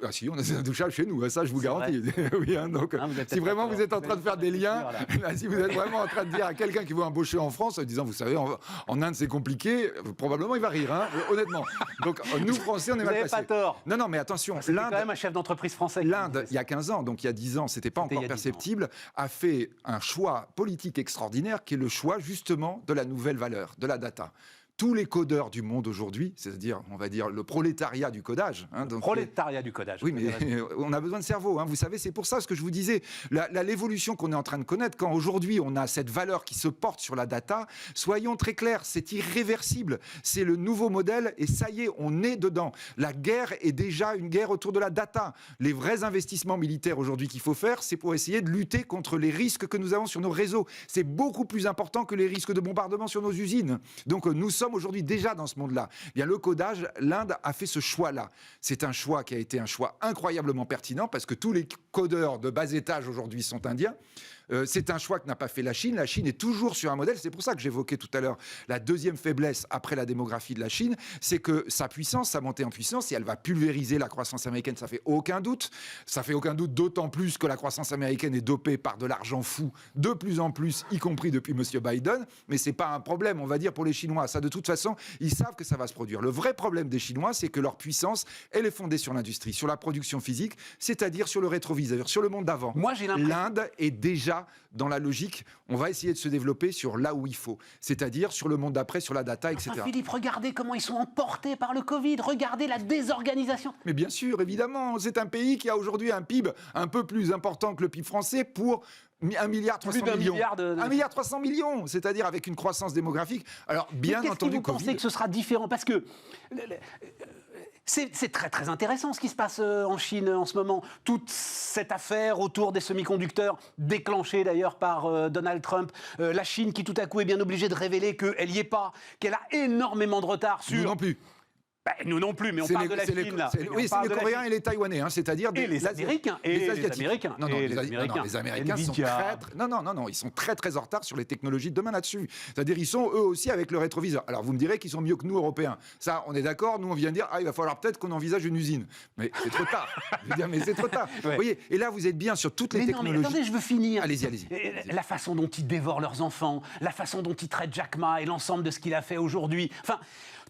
si, on a des intouchables chez nous, ça, je vous garantis. Oui, donc, si vraiment vous êtes en train de faire des liens, si vous êtes vraiment en train de dire à quelqu'un qui veut embaucher en France, en disant, vous savez, en Inde, c'est compliqué, probablement, il va rire, honnêtement. Donc, nous, Français, on est mal passés. Vous n'avez pas tort. Non, mais attention, l'Inde... quand même un chef d'entreprise français. L'Inde, il y a 15 ans, donc il y a 10 ans, c'était pas encore perceptible, a fait un choix politique extraordinaire qui est le choix, justement, de la nouvelle valeur, de la data. tous les codeurs du monde aujourd'hui, c'est-à-dire, on va dire, le prolétariat du codage. Donc, prolétariat du codage. Oui, mais on a besoin de cerveau. Vous savez, c'est pour ça ce que je vous disais. L'évolution qu'on est en train de connaître, quand aujourd'hui on a cette valeur qui se porte sur la data, soyons très clairs, c'est irréversible. C'est le nouveau modèle et ça y est, on est dedans. La guerre est déjà une guerre autour de la data. Les vrais investissements militaires aujourd'hui qu'il faut faire, c'est pour essayer de lutter contre les risques que nous avons sur nos réseaux. C'est beaucoup plus important que les risques de bombardement sur nos usines. Donc nous sommes aujourd'hui déjà dans ce monde-là. Bien, le codage, l'Inde a fait ce choix-là. C'est un choix qui a été un choix incroyablement pertinent parce que tous les codeurs de bas étage aujourd'hui sont indiens. C'est un choix que n'a pas fait la Chine. La Chine est toujours sur un modèle. C'est pour ça que j'évoquais tout à l'heure la deuxième faiblesse après la démographie de la Chine, c'est que sa puissance, sa montée en puissance, et elle va pulvériser la croissance américaine, ça fait aucun doute. Ça fait aucun doute, d'autant plus que la croissance américaine est dopée par de l'argent fou, de plus en plus, y compris depuis M. Biden. Mais c'est pas un problème, on va dire, pour les Chinois. Ça, de toute façon, ils savent que ça va se produire. Le vrai problème des Chinois, c'est que leur puissance, elle est fondée sur l'industrie, sur la production physique, c'est-à-dire sur le rétroviseur, sur le monde d'avant. Moi, j'ai l'impression... L'Inde est déjà dans la logique, on va essayer de se développer sur là où il faut, c'est-à-dire sur le monde d'après, sur la data, etc. Enfin, Philippe, regardez comment ils sont emportés par le Covid, regardez la désorganisation. Mais bien sûr, évidemment, c'est un pays qui a aujourd'hui un PIB un peu plus important que le PIB français pour 1,3 milliard. 1,3 milliard, c'est-à-dire avec une croissance démographique. Alors, bien entendu, vous pensez que ce sera différent? Parce que... C'est très très intéressant ce qui se passe en Chine en ce moment. Toute cette affaire autour des semi-conducteurs, déclenchée d'ailleurs par Donald Trump. La Chine qui tout à coup est bien obligée de révéler qu'elle n'y est pas, qu'elle a énormément de retard sur... Nous non plus. Nous non plus, mais on parle de la Chine, là. Oui, c'est les Coréens et les Taïwanais, c'est-à-dire... Et les Américains. Et les Américains. Non, les Américains sont très... Non, ils sont très très en retard sur les technologies de demain là-dessus. C'est-à-dire, ils sont eux aussi avec le rétroviseur. Alors, vous me direz qu'ils sont mieux que nous, Européens. Ça, on est d'accord, nous, on vient de dire, il va falloir peut-être qu'on envisage une usine. Mais c'est trop tard. Je veux dire, mais c'est trop tard. Ouais. Vous voyez, et là, vous êtes bien sur toutes les technologies. Mais attendez, je veux finir. Allez-y. La façon dont ils dévorent leurs enfants, la façon dont ils traitent Jack Ma et l'ensemble de ce qu'il a fait aujourd'hui. Enfin...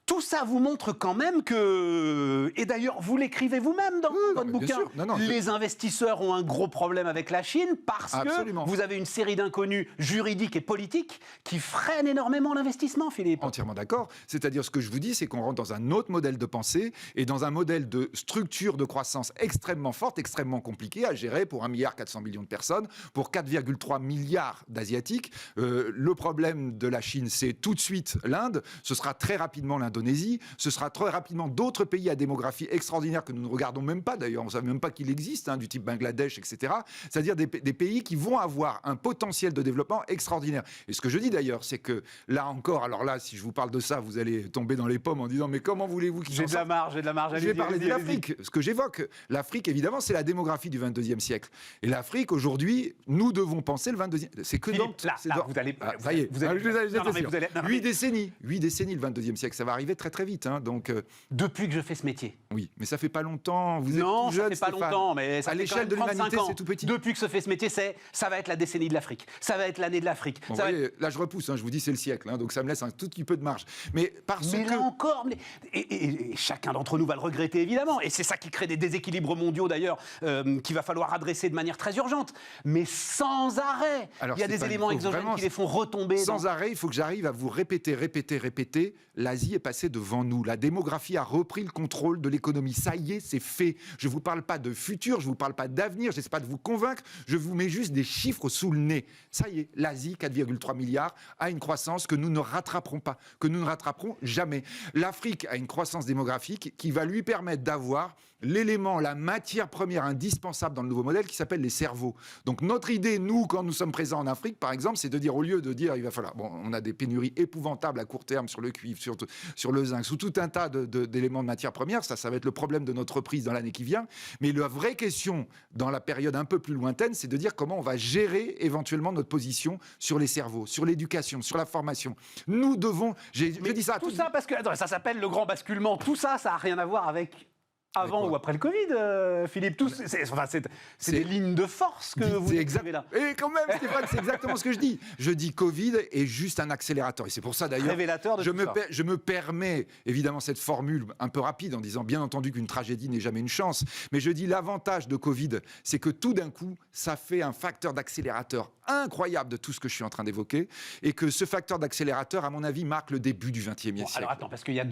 Tout ça vous montre quand même que, et d'ailleurs vous l'écrivez vous-même dans votre bouquin, les investisseurs ont un gros problème avec la Chine parce que vous avez une série d'inconnus juridiques et politiques qui freinent énormément l'investissement, Philippe. Entièrement d'accord. C'est-à-dire, ce que je vous dis, c'est qu'on rentre dans un autre modèle de pensée et dans un modèle de structure de croissance extrêmement forte, extrêmement compliquée à gérer pour 1,4 milliard de personnes, pour 4,3 milliards d'Asiatiques. Le problème de la Chine, c'est tout de suite l'Inde, ce sera très rapidement l'Indonésie, ce sera très rapidement d'autres pays à démographie extraordinaire que nous ne regardons même pas d'ailleurs, on ne sait même pas qu'il existe, du type Bangladesh, etc. C'est-à-dire des pays qui vont avoir un potentiel de développement extraordinaire. Et ce que je dis d'ailleurs, c'est que là encore, alors là, si je vous parle de ça, vous allez tomber dans les pommes en disant mais comment voulez-vous qu'ils J'ai de la marge. Je vais parler de l'Afrique. Ce que j'évoque, l'Afrique, évidemment, c'est la démographie du 22e siècle. Et l'Afrique, aujourd'hui, nous devons penser le 22e. C'est que dans... vous allez... ça y est, vous allez... 8 décennies, le 22e siècle, ça va arriver très très vite. Donc, depuis que je fais ce métier. Oui, mais ça fait pas longtemps. Vous êtes non, tout jeune, ça fait pas Stéphane. longtemps, mais ça à fait l'échelle de l'humanité, c'est tout petit. Depuis que je fais ce métier, ça va être la décennie de l'Afrique. Ça va être l'année de l'Afrique. Bon, là, je repousse. Je vous dis, c'est le siècle. Donc, ça me laisse un tout petit peu de marge. Mais là encore, et chacun d'entre nous va le regretter évidemment. Et c'est ça qui crée des déséquilibres mondiaux d'ailleurs, qu'il va falloir adresser de manière très urgente. Mais sans arrêt. Alors, il y a des éléments exogènes qui les font retomber. Sans arrêt, il faut que j'arrive à vous répéter. L'Asie est passée devant nous. La démographie a repris le contrôle de l'économie. Ça y est, c'est fait. Je ne vous parle pas de futur, je ne vous parle pas d'avenir, je n'essaie pas de vous convaincre, je vous mets juste des chiffres sous le nez. Ça y est, l'Asie, 4,3 milliards, a une croissance que nous ne rattraperons pas, que nous ne rattraperons jamais. L'Afrique a une croissance démographique qui va lui permettre d'avoir l'élément, la matière première indispensable dans le nouveau modèle qui s'appelle les cerveaux. Donc notre idée, nous, quand nous sommes présents en Afrique, par exemple, c'est de dire, au lieu de dire, il va falloir... Bon, on a des pénuries épouvantables à court terme sur le cuivre, sur le zinc, sous tout un tas d'éléments de matière première. Ça va être le problème de notre reprise dans l'année qui vient. Mais la vraie question, dans la période un peu plus lointaine, c'est de dire comment on va gérer éventuellement notre position sur les cerveaux, sur l'éducation, sur la formation. Nous devons... Je dis ça à tout ça parce que... Attends, ça s'appelle le grand basculement. Tout ça, ça n'a rien à voir avec... Avant ou après le Covid, Philippe, c'est des lignes de force que vous décrivez là. Et quand même, Stéphane, c'est exactement ce que je dis. Je dis Covid est juste un accélérateur. Et c'est pour ça d'ailleurs, révélateur de je me permets évidemment cette formule un peu rapide en disant bien entendu qu'une tragédie n'est jamais une chance. Mais je dis l'avantage de Covid, c'est que tout d'un coup, ça fait un facteur d'accélérateur incroyable de tout ce que je suis en train d'évoquer. Et que ce facteur d'accélérateur, à mon avis, marque le début du XXe siècle. Alors attends, parce qu'il y a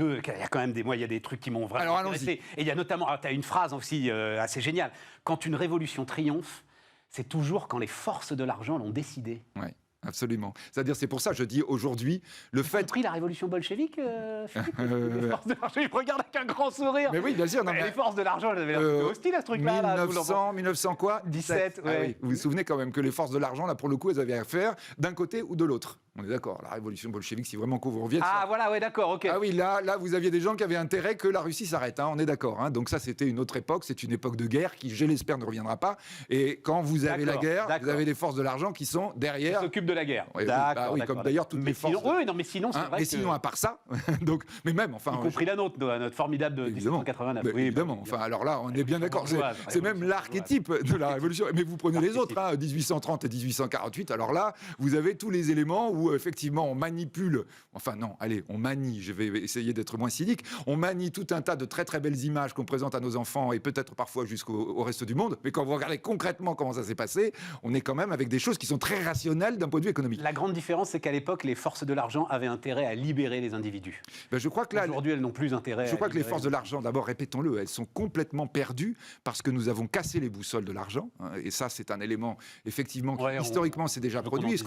quand même il y a des trucs qui m'ont vraiment intéressé. Et il y a notamment, tu as une phrase aussi assez géniale. Quand une révolution triomphe, c'est toujours quand les forces de l'argent l'ont décidé. Ouais. Absolument. C'est-à-dire, c'est pour ça que je dis aujourd'hui, le fait... compris la révolution bolchevique, Philippe les forces de l'argent, il regarde avec un grand sourire. Mais oui, bien sûr. Non, mais les forces de l'argent, elles avaient l'air hostile à ce truc-là. 1900 quoi 17, ouais. Oui. Vous vous souvenez quand même que les forces de l'argent, là, pour le coup, elles avaient à faire d'un côté ou de l'autre. On est d'accord. La révolution bolchevique, si vraiment qu'on vous revienne... Ah, voilà, ouais, d'accord, ok. Ah oui, là, vous aviez des gens qui avaient intérêt que la Russie s'arrête, on est d'accord. Donc ça, c'était une autre époque, c'est une époque de guerre qui, je l'espère, ne reviendra pas. Et quand vous avez la guerre, vous avez les forces de l'argent qui sont derrière... Qui s'occupent de la guerre. Oui, oui, comme d'ailleurs toutes les forces. Oui, non, mais sinon, c'est vrai mais sinon, à part ça, donc, mais même, enfin... Y compris la nôtre formidable de 1789. Oui, évidemment. Enfin, alors là, on est bien d'accord. C'est même l'archétype de la révolution. Mais vous prenez les autres, 1830 et 1848. Alors là, vous avez tous les éléments où, effectivement, on manipule... Enfin, non, allez, on manie. Je vais essayer d'être moins cynique. On manie tout un tas de très, très belles images qu'on présente à nos enfants et peut-être parfois jusqu'au reste du monde. Mais quand vous regardez concrètement comment ça s'est passé, on est quand même avec des choses qui sont très rationnelles d'un point de vue économique. La grande différence, c'est qu'à l'époque, les forces de l'argent avaient intérêt à libérer les individus. Je crois que là, aujourd'hui, elles n'ont plus intérêt. Je crois que les forces de l'argent, d'abord, répétons-le, elles sont complètement perdues parce que nous avons cassé les boussoles de l'argent. Et ça, c'est un élément, effectivement, qui, historiquement, c'est déjà produit, ce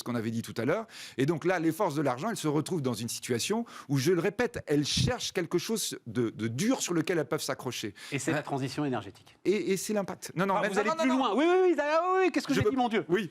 qu'on avait dit tout à l'heure. Et donc là, les forces de l'argent, elles se retrouvent dans une situation où, je le répète, elles cherchent quelque chose de dur sur lequel elles peuvent s'accrocher. Et c'est la transition énergétique. Et c'est l'impact. Non, mais vous allez plus loin. Oui, qu'est-ce que j'ai dit, mon Dieu? Oui.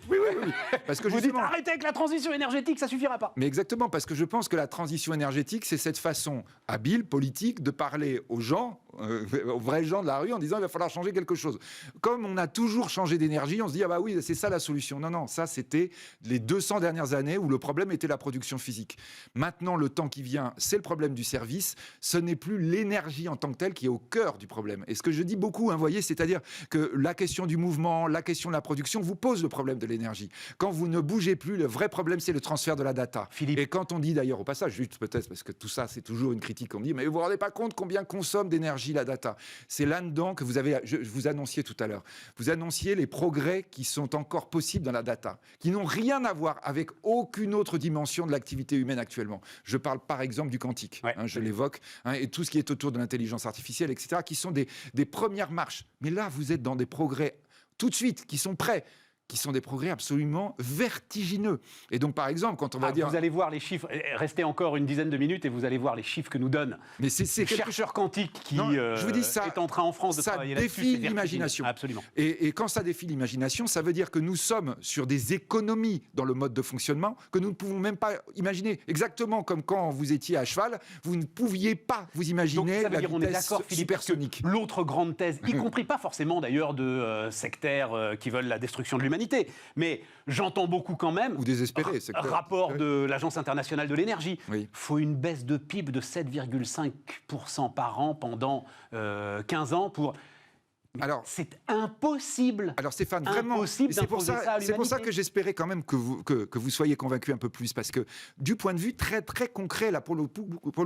Parce que vous dites, arrêtez avec la transition énergétique, ça suffira pas. Mais exactement, parce que je pense que la transition énergétique, c'est cette façon habile, politique, de parler aux gens, aux vrais gens de la rue, en disant il va falloir changer quelque chose. Comme on a toujours changé d'énergie, on se dit ah bah oui, c'est ça la solution. Non, ça c'était les 200 dernières années où le problème était la production physique. Maintenant, le temps qui vient, c'est le problème du service. Ce n'est plus l'énergie en tant que telle qui est au cœur du problème. Et ce que je dis beaucoup, voyez, c'est-à-dire que la question du mouvement, la question de la production vous pose le problème de l'énergie. Quand vous ne bougez plus, le vrai problème, c'est le transfert de la data. Philippe. Et quand on dit d'ailleurs au passage, juste peut-être parce que tout ça, c'est toujours une critique, on me dit, mais vous vous rendez pas compte combien consomme d'énergie la data. C'est là-dedans que vous avez, je vous annonciais tout à l'heure, vous annonciez les progrès qui sont encore possibles dans la data, qui n'ont rien à voir avec aucune autre dimension de l'activité humaine actuellement. Je parle par exemple du quantique, je l'évoque, et tout ce qui est autour de l'intelligence artificielle, etc., qui sont des premières marches. Mais là, vous êtes dans des progrès tout de suite, qui sont prêts, qui sont des progrès absolument vertigineux. Et donc, par exemple, quand on va dire... Vous allez voir les chiffres, restez encore une dizaine de minutes et vous allez voir les chiffres que nous donne mais c'est le chercheur quantique qui je vous dis ça, est en train en France de travailler là-dessus. Ça défie l'imagination. Absolument. Et quand ça défie l'imagination, ça veut dire que nous sommes sur des économies dans le mode de fonctionnement que nous ne pouvons même pas imaginer. Exactement comme quand vous étiez à cheval, vous ne pouviez pas vous imaginer la vitesse supersonique. L'autre grande thèse, y compris pas forcément d'ailleurs de sectaires qui veulent la destruction de l'humanité, mais j'entends beaucoup quand même, ou désespérés, rapport de l'Agence internationale de l'énergie, faut une baisse de PIB de 7,5% par an pendant 15 ans pour... Alors, c'est impossible. Alors Stéphane, vraiment, c'est pour ça que j'espérais quand même que vous soyez convaincu un peu plus, parce que du point de vue très très concret, là pour le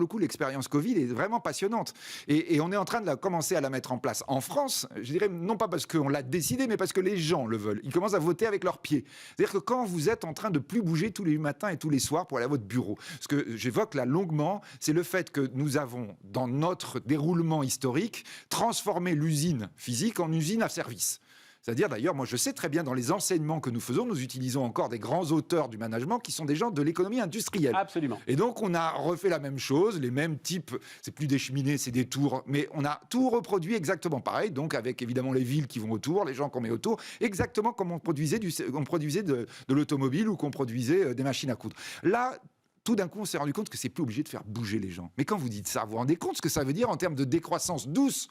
coup, l'expérience Covid est vraiment passionnante, et on est en train de commencer à la mettre en place en France. Je dirais non pas parce qu'on l'a décidé, mais parce que les gens le veulent. Ils commencent à voter avec leurs pieds. C'est-à-dire que quand vous êtes en train de plus bouger tous les matins et tous les soirs pour aller à votre bureau, ce que j'évoque là longuement, c'est le fait que nous avons dans notre déroulement historique transformé l'usine physique en usine à service. C'est-à-dire, d'ailleurs, moi je sais très bien dans les enseignements que nous faisons, nous utilisons encore des grands auteurs du management qui sont des gens de l'économie industrielle. Absolument. Et donc on a refait la même chose, les mêmes types, c'est plus des cheminées, c'est des tours, mais on a tout reproduit exactement pareil, donc avec évidemment les villes qui vont autour, les gens qu'on met autour, exactement comme on produisait de l'automobile ou qu'on produisait des machines à coudre. Là, tout d'un coup, on s'est rendu compte que c'est plus obligé de faire bouger les gens. Mais quand vous dites ça, vous vous rendez compte ce que ça veut dire en termes de décroissance douce,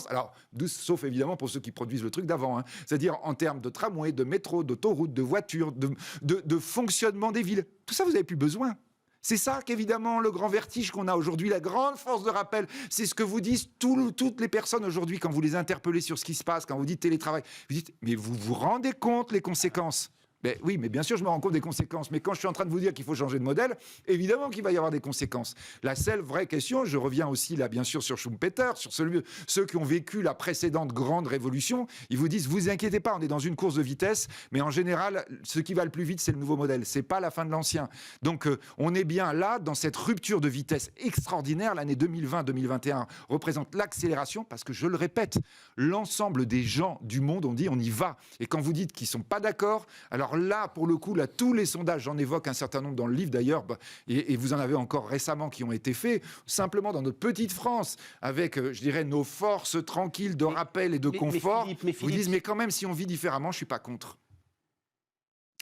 alors douce, sauf évidemment pour ceux qui produisent le truc d'avant, c'est-à-dire en termes de tramway, de métro, d'autoroute, de voitures, de fonctionnement des villes. Tout ça, vous n'avez plus besoin. C'est ça qu'évidemment, le grand vertige qu'on a aujourd'hui, la grande force de rappel, c'est ce que vous disent toutes les personnes aujourd'hui quand vous les interpellez sur ce qui se passe, quand vous dites télétravail. Vous dites, mais vous vous rendez compte les conséquences ? Ben oui, mais bien sûr, je me rends compte des conséquences. Mais quand je suis en train de vous dire qu'il faut changer de modèle, évidemment qu'il va y avoir des conséquences. La seule vraie question, je reviens aussi là, bien sûr, sur Schumpeter, sur ceux qui ont vécu la précédente grande révolution, ils vous disent, vous inquiétez pas, on est dans une course de vitesse, mais en général, ce qui va le plus vite, c'est le nouveau modèle. C'est pas la fin de l'ancien. Donc, on est bien là, dans cette rupture de vitesse extraordinaire. L'année 2020-2021 représente l'accélération, parce que je le répète, l'ensemble des gens du monde ont dit, on y va. Et quand vous dites qu'ils sont pas d'accord, alors là, pour le coup, là, tous les sondages, j'en évoque un certain nombre dans le livre d'ailleurs, et vous en avez encore récemment qui ont été faits, simplement dans notre petite France, avec, je dirais, nos forces tranquilles de rappel et de confort, vous disent, mais quand même, si on vit différemment, je ne suis pas contre.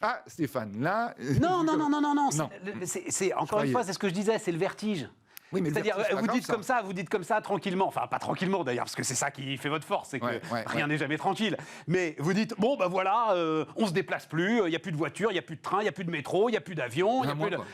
Ah, Stéphane, là... Non. C'est encore une fois, c'est ce que je disais, c'est le vertige. Oui, mais c'est-à-dire, vous dites comme ça, tranquillement. Enfin, pas tranquillement d'ailleurs, parce que c'est ça qui fait votre force, c'est que rien n'est jamais tranquille. Mais vous dites, bon, ben voilà, on se déplace plus, il n'y a plus de voitures, il n'y a plus de train, il n'y a plus de métro, il n'y a plus d'avion.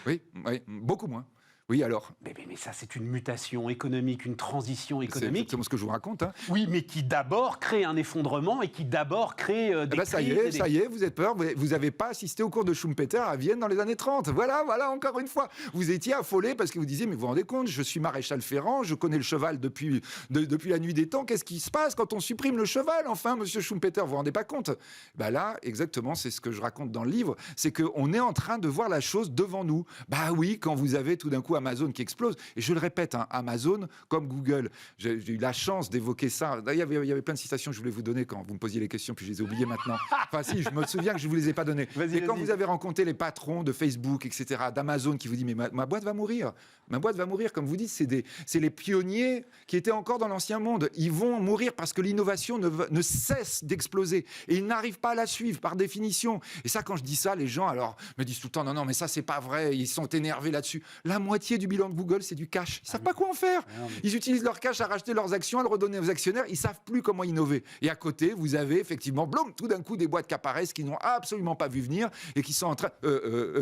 Oui, beaucoup moins. Oui, alors. Mais ça, c'est une mutation économique, une transition économique. C'est exactement ce que je vous raconte. Hein. Oui, mais qui d'abord crée un effondrement et qui d'abord crée des crises. Ça y est, vous êtes peur. Vous n'avez pas assisté au cours de Schumpeter à Vienne dans les années 30. Voilà, encore une fois. Vous étiez affolé parce que vous disiez, mais vous vous rendez compte, je suis maréchal ferrant, je connais le cheval depuis la nuit des temps. Qu'est-ce qui se passe quand on supprime le cheval, enfin, monsieur Schumpeter, vous vous rendez pas compte ? Ben là, exactement, c'est ce que je raconte dans le livre, c'est qu'on est en train de voir la chose devant nous. Bah oui, quand vous avez tout d'un coup Amazon qui explose. Et je le répète, hein, Amazon comme Google, j'ai eu la chance d'évoquer ça. D'ailleurs, il y avait plein de citations que je voulais vous donner quand vous me posiez les questions, puis je les ai oubliées maintenant. Enfin si, je me souviens que je ne vous les ai pas données. Mais quand vous avez rencontré les patrons de Facebook, etc., d'Amazon, qui vous disent, mais ma boîte va mourir. Ma boîte va mourir, comme vous dites, c'est les pionniers qui étaient encore dans l'ancien monde. Ils vont mourir parce que l'innovation ne cesse d'exploser. Et ils n'arrivent pas à la suivre, par définition. Et ça, quand je dis ça, les gens, alors, me disent tout le temps, non, mais ça, c'est pas vrai. Ils sont énervés là-dessus. La moitié du bilan de Google, c'est du cash. Ils savent pas quoi en faire. Ils utilisent leur cash à racheter leurs actions, à le redonner aux actionnaires. Ils savent plus comment innover. Et à côté, vous avez effectivement, blum, tout d'un coup, des boîtes qui apparaissent, qui n'ont absolument pas vu venir et qui sont en train...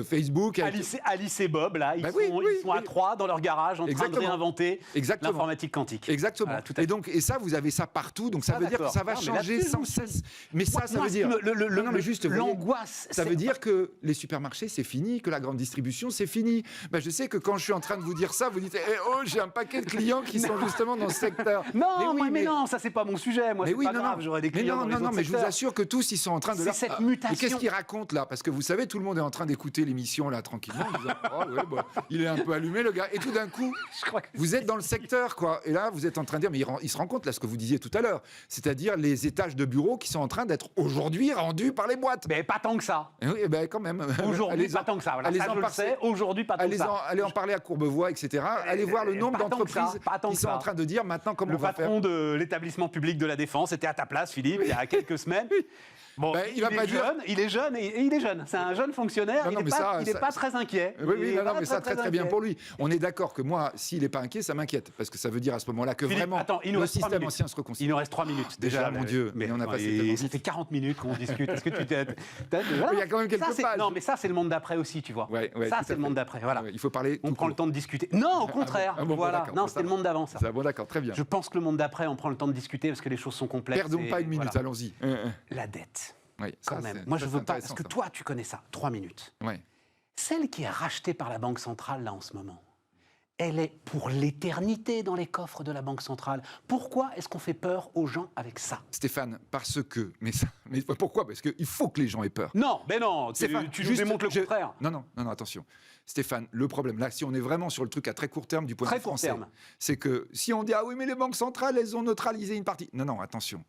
Facebook... Alice et Bob, là, ils sont à 3 dans leur garage en train de réinventer l'informatique quantique. Exactement. Voilà, et ça, vous avez ça partout. Donc ça veut dire que ça va changer sans cesse. Mais ça veut dire... L'angoisse... Ça veut dire que les supermarchés, c'est fini, que la grande distribution, c'est fini. Ben, je sais que quand je suis en train de vous dire ça, vous dites j'ai un paquet de clients qui sont justement dans ce secteur. Mais non, ça c'est pas mon sujet. Moi, c'est pas grave. J'aurais des clients. Mais je vous assure que tous ils sont en train de. C'est cette mutation. Mais qu'est-ce qu'ils racontent là ? Parce que vous savez, tout le monde est en train d'écouter l'émission là tranquillement. En disant, il est un peu allumé le gars. Et tout d'un coup, vous êtes dans le secteur quoi. Et là, vous êtes en train de dire, mais il se rend compte là ce que vous disiez tout à l'heure, c'est-à-dire les étages de bureaux qui sont en train d'être aujourd'hui rendus par les boîtes. Mais pas tant que ça. Oui, ben quand même. Aujourd'hui, pas tant que ça. Voilà, ça je le sais. Aujourd'hui, pas tant que ça. Allez en parler à Courbevoie, etc. Allez voir le nombre d'entreprises qui sont en train de dire maintenant comment on va faire. Le patron de l'établissement public de la Défense était à ta place, Philippe, il y a quelques semaines. Bon, il est jeune. C'est un jeune fonctionnaire. Il n'est pas très inquiet. Oui, mais ça très bien pour lui. On est d'accord que moi, s'il n'est pas inquiet, ça m'inquiète. Parce que ça veut dire à ce moment-là que Philippe, vraiment le système ancien se reconstitue. Il nous reste 3 minutes. Déjà, mon Dieu. Mais on a passé ça fait 40 minutes qu'on discute. Est-ce que tu t'es... Il y a quand même quelques pages. Non, mais ça, c'est le monde d'après aussi, tu vois. Ça, c'est le monde d'après. Voilà. Il faut parler. On prend le temps de discuter. Non, au contraire. Voilà. Non, c'était le monde d'avant, ça. Bon, d'accord, très bien. Je pense que le monde d'après, on prend le temps de discuter parce que les choses sont complexes. Perdons pas une minute, allons-y. La dette. Oui, quand même. Moi, je veux pas, parce que toi, tu connais ça. 3 minutes. Oui. Celle qui est rachetée par la Banque centrale, là, en ce moment, elle est pour l'éternité dans les coffres de la Banque centrale. Pourquoi est-ce qu'on fait peur aux gens avec ça ? Stéphane, parce que... Mais pourquoi ? Parce qu'il faut que les gens aient peur. Non, mais non, Stéphane, tu nous démontres le contraire. Non, attention. Stéphane, le problème, là, si on est vraiment sur le truc à très court terme du point de vue français, c'est que si on dit « Ah oui, mais les banques centrales, elles ont neutralisé une partie ». Non, attention.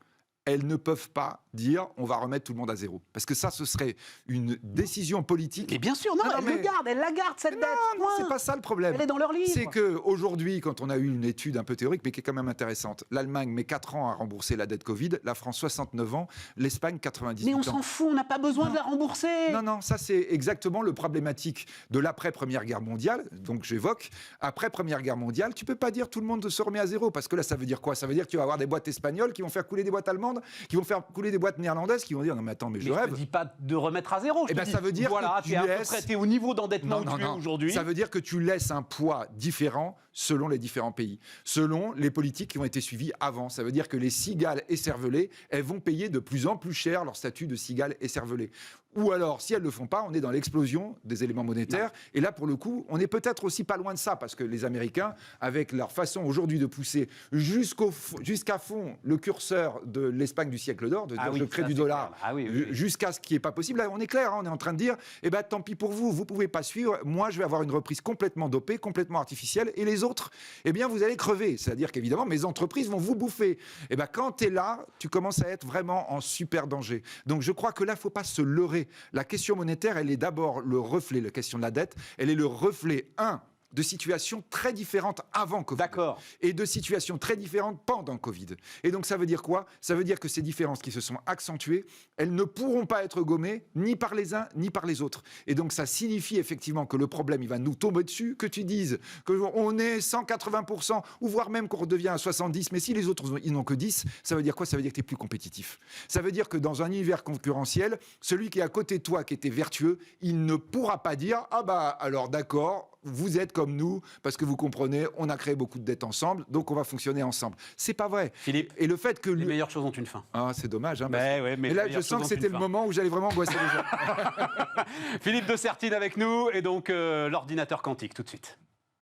Elles ne peuvent pas dire on va remettre tout le monde à zéro. Parce que ça, ce serait une décision politique. Et bien sûr, elle la garde, cette dette. Non, c'est pas ça le problème. Elle est dans leur livre. C'est qu'aujourd'hui, quand on a eu une étude un peu théorique, mais qui est quand même intéressante, l'Allemagne met 4 ans à rembourser la dette Covid, la France 69 ans, l'Espagne 98 ans. Mais on s'en fout, on n'a pas besoin de la rembourser. Non, ça c'est exactement le problématique de l'après-première guerre mondiale, donc j'évoque, après Première Guerre mondiale, tu peux pas dire tout le monde se remet à zéro, parce que là ça veut dire quoi ? Ça veut dire que tu vas avoir des boîtes espagnoles qui vont faire couler des boîtes allemandes, qui vont faire couler des boîtes boîtes néerlandaises qui vont dire non mais attends mais je rêve. Je ne dis pas de remettre à zéro. Ça veut dire voilà, que tu laisses... tu es au niveau d'endettement où tu es aujourd'hui. Ça veut dire que tu laisses un poids différent selon les différents pays, selon les politiques qui ont été suivies avant. Ça veut dire que les cigales écervelées, elles vont payer de plus en plus cher leur statut de cigale écervelée. Ou alors, si elles ne le font pas, on est dans l'explosion des éléments monétaires. Non. Et là, pour le coup, on est peut-être aussi pas loin de ça, parce que les Américains, avec leur façon aujourd'hui de pousser jusqu'à fond le curseur de l'Espagne du siècle d'or, de dire je crée du dollar, jusqu'à ce qui n'est pas possible, là, on est clair, hein, on est en train de dire, tant pis pour vous, vous ne pouvez pas suivre, moi, je vais avoir une reprise complètement dopée, complètement artificielle, et les autres, vous allez crever. C'est-à-dire qu'évidemment, mes entreprises vont vous bouffer. Quand tu es là, tu commences à être vraiment en super danger. Donc, je crois que là, il ne faut pas se leurrer. La question monétaire, elle est d'abord le reflet, la question de la dette, elle est le reflet, de situations très différentes avant Covid. D'accord. Et de situations très différentes pendant Covid. Et donc ça veut dire quoi ? Ça veut dire que ces différences qui se sont accentuées, elles ne pourront pas être gommées ni par les uns ni par les autres. Et donc ça signifie effectivement que le problème, il va nous tomber dessus, que tu dises qu'on est 180%, ou voire même qu'on redevient à 70%, mais si les autres, ils n'ont que 10%, ça veut dire quoi ? Ça veut dire que tu es plus compétitif. Ça veut dire que dans un univers concurrentiel, celui qui est à côté de toi, qui était vertueux, il ne pourra pas dire « Ah bah alors d'accord, vous êtes comme nous, parce que vous comprenez, on a créé beaucoup de dettes ensemble, donc on va fonctionner ensemble. » C'est pas vrai. Philippe, et le fait que les meilleures choses ont une fin. Ah, c'est dommage. Hein, mais là, je sens que c'était le moment où j'allais vraiment angoisser les gens. Philippe de Sertine avec nous, et donc l'ordinateur quantique, tout de suite.